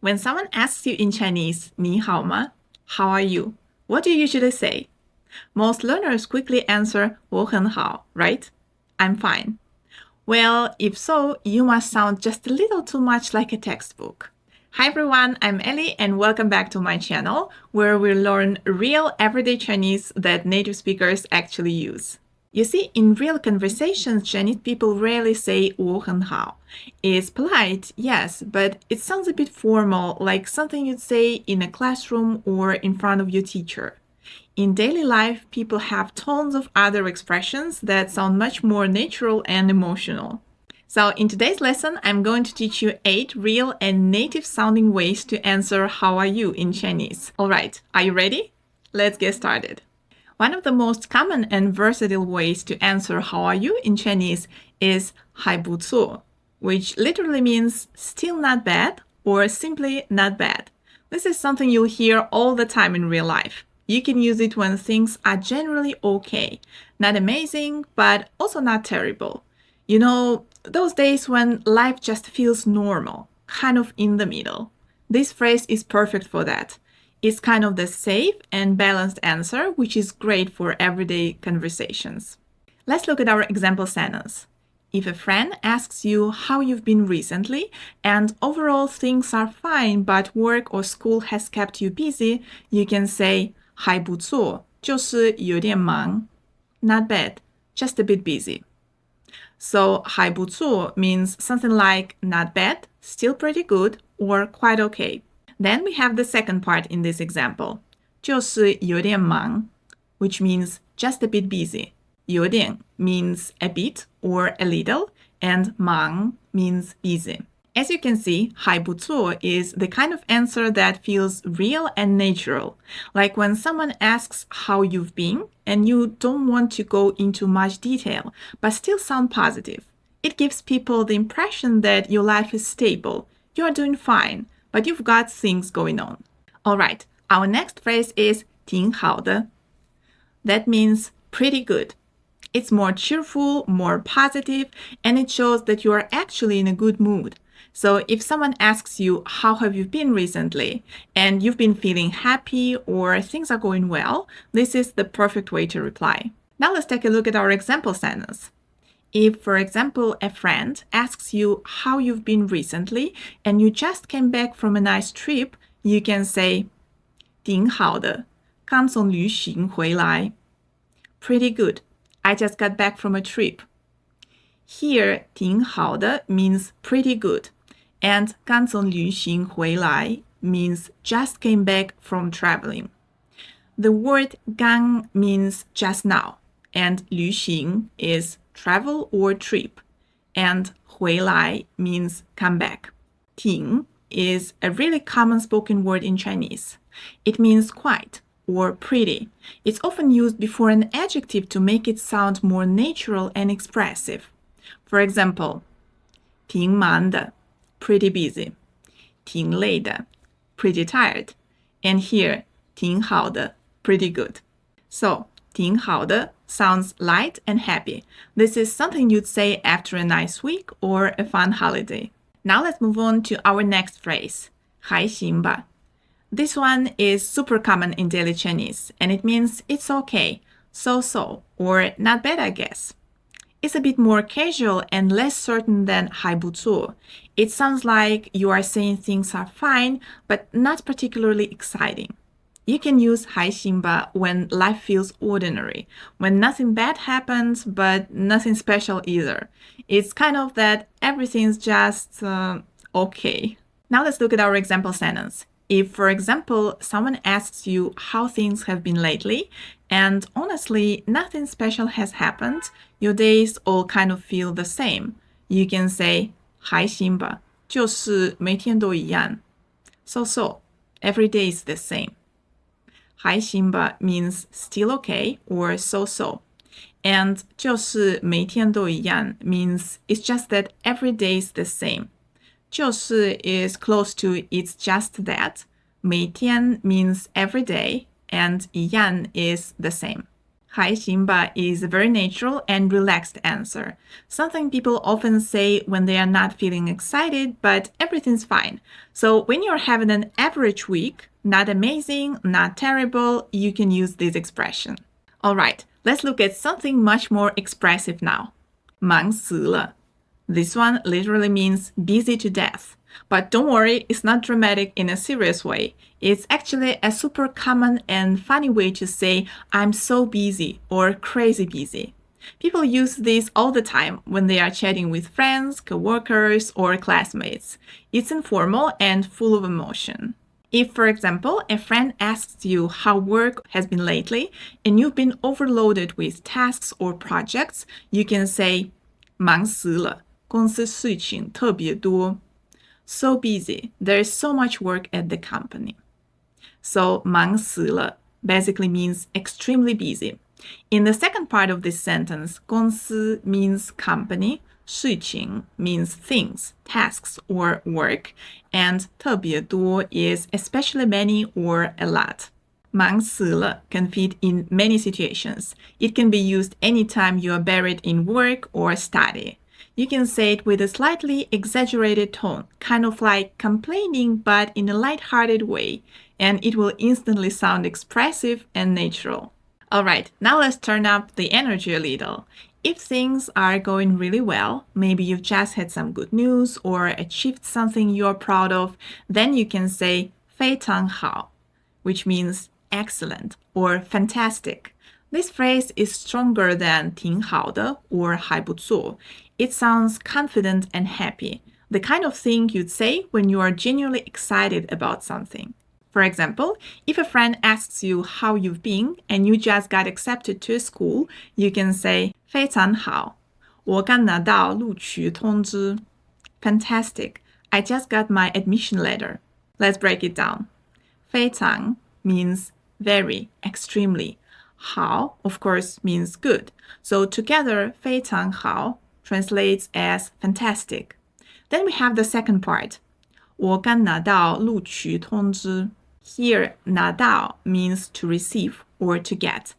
When someone asks you in Chinese, 你好吗? How are you? What do you usually say? Most learners quickly answer 我很好, right? I'm fine. Well, if so, you must sound just a little too much like a textbook. Hi everyone, I'm Ellie and welcome back to my channel, where we learn real everyday Chinese that native speakers actually use. You see, in real conversations, Chinese people rarely say 我很好. It's polite, yes, but it sounds a bit formal, like something you'd say in a classroom or in front of your teacher. In daily life, people have tons of other expressions that sound much more natural and emotional. So in today's lesson, I'm going to teach you 8 real and native sounding ways to answer how are you in Chinese. Alright, are you ready? Let's get started. One of the most common and versatile ways to answer how are you in Chinese is 还不错, which literally means still not bad or simply not bad. This is something you'll hear all the time in real life. You can use it when things are generally okay, not amazing, but also not terrible. You know, those days when life just feels normal, kind of in the middle. This phrase is perfect for that. It's kind of the safe and balanced answer, which is great for everyday conversations. Let's look at our example sentence. If a friend asks you how you've been recently, and overall things are fine, but work or school has kept you busy, you can say 还不错，就是有点忙. Not bad, just a bit busy. So 还不错 means something like not bad, still pretty good, or quite okay. Then we have the second part in this example, 就是有点忙, which means just a bit busy. 有点 means a bit or a little, and 忙 means busy. As you can see, 还不错 is the kind of answer that feels real and natural, like when someone asks how you've been and you don't want to go into much detail, but still sound positive. It gives people the impression that your life is stable, you're doing fine, but you've got things going on. Alright, our next phrase is 挺好的. That means pretty good. It's more cheerful, more positive, and it shows that you are actually in a good mood. So if someone asks you, how have you been recently, and you've been feeling happy or things are going well, this is the perfect way to reply. Now let's take a look at our example sentence. If, for example, a friend asks you how you've been recently and you just came back from a nice trip, you can say 挺好的，刚从旅行回来. Pretty good. I just got back from a trip. Here, 挺好的 means pretty good, and 刚从旅行回来 means just came back from traveling. The word 刚 means just now, and 旅行 is travel or trip, and 回来 means come back. 挺 is a really common spoken word in Chinese. It means quite or pretty. It's often used before an adjective to make it sound more natural and expressive. For example, 挺忙的, pretty busy. 挺累的, pretty tired. And here, 挺好的, pretty good. So, 挺好的 sounds light and happy. This is something you'd say after a nice week or a fun holiday. Now let's move on to our next phrase, 还行吧. This one is super common in daily Chinese, and it means it's okay, so-so, or not bad, I guess. It's a bit more casual and less certain than 还不错. It sounds like you are saying things are fine, but not particularly exciting. You can use 还行吧 when life feels ordinary, when nothing bad happens, but nothing special either. It's kind of that everything's just okay. Now let's look at our example sentence. If, for example, someone asks you how things have been lately, and honestly, nothing special has happened, your days all kind of feel the same, you can say 还行吧，就是每天都一样. So, every day is the same. 还行吧 means still okay or so. And 就是每天都一样 means it's just that every day is the same. 就是 is close to it's just that. 每天 means every day, and 一样 is the same. 还行吧 is a very natural and relaxed answer. Something people often say when they are not feeling excited, but everything's fine. So when you're having an average week, not amazing, not terrible, you can use this expression. All right, let's look at something much more expressive now. 忙死了. This one literally means busy to death. But don't worry, it's not dramatic in a serious way. It's actually a super common and funny way to say I'm so busy or crazy busy. People use this all the time when they are chatting with friends, coworkers, or classmates. It's informal and full of emotion. If, for example, a friend asks you how work has been lately and you've been overloaded with tasks or projects, you can say 忙死了，公司事情特别多。So busy, there is so much work at the company. So 忙死了 basically means extremely busy. In the second part of this sentence, 公司 means company, 事情 means things, tasks, or work, and 特别多 is especially many or a lot. 忙死了 can fit in many situations. It can be used anytime you are buried in work or study. You can say it with a slightly exaggerated tone, kind of like complaining but in a lighthearted way, and it will instantly sound expressive and natural. Alright, now let's turn up the energy a little. If things are going really well, maybe you've just had some good news or achieved something you're proud of, then you can say 非常好, which means excellent or fantastic. This phrase is stronger than 挺好的 or 还不错. It sounds confident and happy, the kind of thing you'd say when you are genuinely excited about something. For example, if a friend asks you how you've been and you just got accepted to a school, you can say 非常好，我刚拿到录取通知. Fantastic, I just got my admission letter. Let's break it down. 非常 means very, extremely. 好, of course, means good. So together, 非常好 translates as fantastic. Then we have the second part. 我刚拿到录取通知. Here, 拿到 means to receive or to get.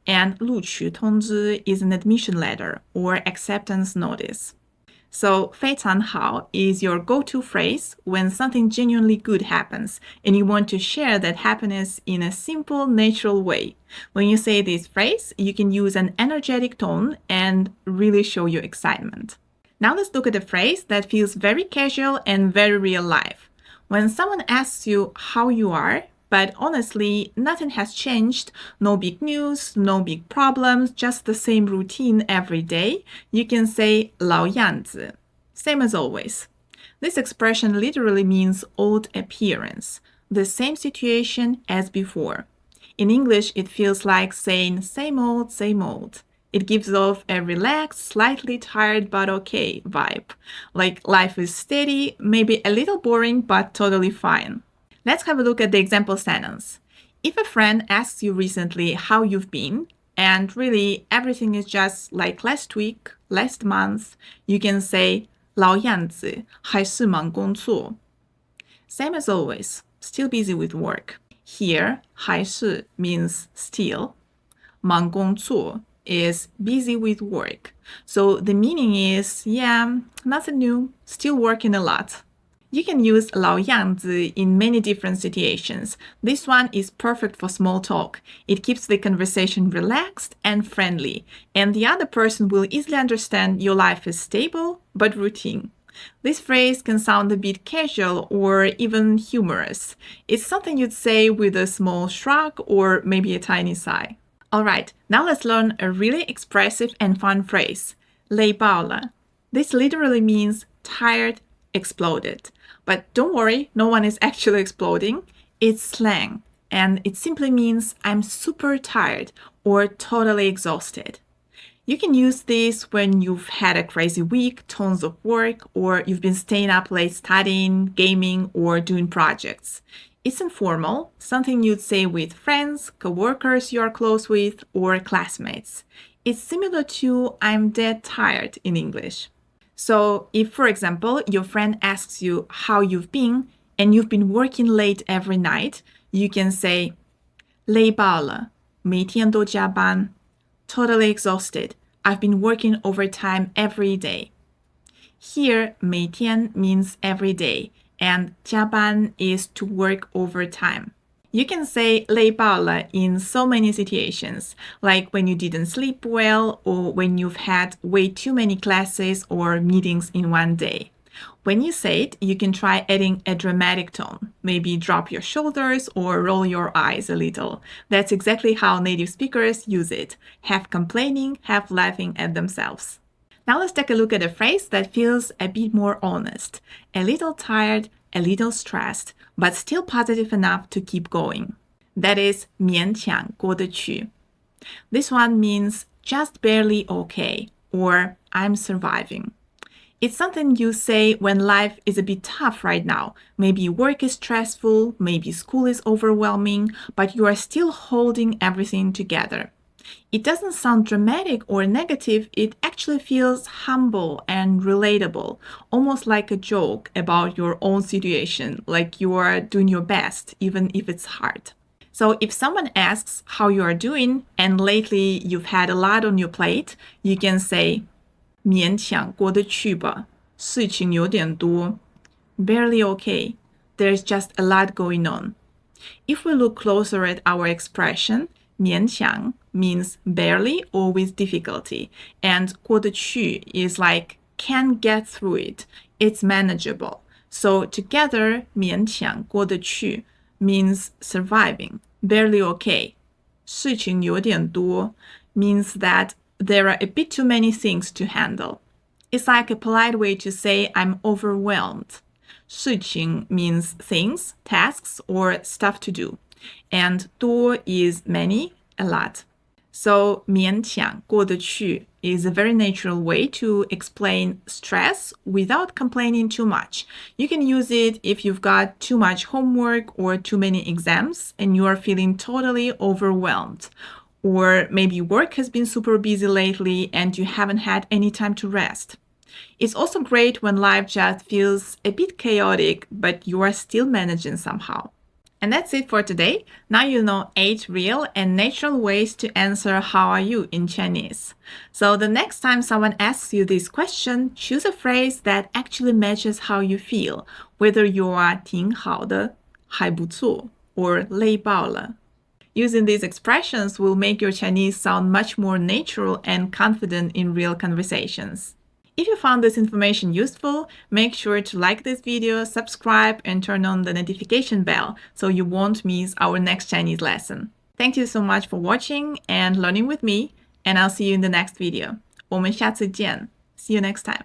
And 录取通知 is an admission letter or acceptance notice. So 非常好 is your go-to phrase when something genuinely good happens and you want to share that happiness in a simple, natural way. When you say this phrase, you can use an energetic tone and really show your excitement. Now let's look at a phrase that feels very casual and very real life. When someone asks you how you are, but honestly, nothing has changed, no big news, no big problems, just the same routine every day, you can say 老样子, same as always. This expression literally means old appearance, the same situation as before. In English, it feels like saying same old, same old. It gives off a relaxed, slightly tired but okay vibe. Like life is steady, maybe a little boring, but totally fine. Let's have a look at the example sentence. If a friend asks you recently how you've been, and really everything is just like last week, last month, you can say 老样子，还是忙工作. Same as always, still busy with work. Here, 还是 means still. 忙工作 is busy with work. So the meaning is, yeah, nothing new, still working a lot. You can use 老样子 in many different situations. This one is perfect for small talk. It keeps the conversation relaxed and friendly, and the other person will easily understand your life is stable but routine. This phrase can sound a bit casual or even humorous. It's something you'd say with a small shrug or maybe a tiny sigh. Alright, now let's learn a really expressive and fun phrase. 累爆了. This literally means tired, exploded. But don't worry, no one is actually exploding. It's slang, and it simply means I'm super tired or totally exhausted. You can use this when you've had a crazy week, tons of work, or you've been staying up late studying, gaming, or doing projects. It's informal, something you'd say with friends, coworkers you're close with, or classmates. It's similar to I'm dead tired in English. So if, for example, your friend asks you how you've been and you've been working late every night, you can say 累爆了，每天都加班， totally exhausted. I've been working overtime every day. Here, 每天 means every day, and 加班 is to work overtime. You can say 累爆了 in so many situations, like when you didn't sleep well or when you've had way too many classes or meetings in one day. When you say it, you can try adding a dramatic tone. Maybe drop your shoulders or roll your eyes a little. That's exactly how native speakers use it, half complaining, half laughing at themselves. Now let's take a look at a phrase that feels a bit more honest. A little tired, a little stressed, but still positive enough to keep going. That is 勉强过得去. This one means just barely okay, or I'm surviving. It's something you say when life is a bit tough right now. Maybe work is stressful, maybe school is overwhelming, but you are still holding everything together. It doesn't sound dramatic or negative, it actually feels humble and relatable, almost like a joke about your own situation, like you are doing your best, even if it's hard. So if someone asks how you are doing, and lately you've had a lot on your plate, you can say, 勉强过得去吧，事情有点多. Barely okay. There's just a lot going on. If we look closer at our expression, 勉强 means barely or with difficulty, and 过得去 is like can get through it. It's manageable. So together, 勉强过得去 means surviving, barely okay. 事情有点多 means that there are a bit too many things to handle. It's like a polite way to say I'm overwhelmed. 事情 means things, tasks, or stuff to do. And 多 is many, a lot. So 勉强过得去 is a very natural way to explain stress without complaining too much. You can use it if you've got too much homework or too many exams and you are feeling totally overwhelmed. Or maybe work has been super busy lately and you haven't had any time to rest. It's also great when life just feels a bit chaotic, but you are still managing somehow. And that's it for today. Now you know 8 real and natural ways to answer how are you in Chinese. So the next time someone asks you this question, choose a phrase that actually matches how you feel, whether you are 挺好的,还不错, or 累爆了. Using these expressions will make your Chinese sound much more natural and confident in real conversations. If you found this information useful, make sure to like this video, subscribe, and turn on the notification bell so you won't miss our next Chinese lesson. Thank you so much for watching and learning with me, and I'll see you in the next video. 我们下次见. See you next time.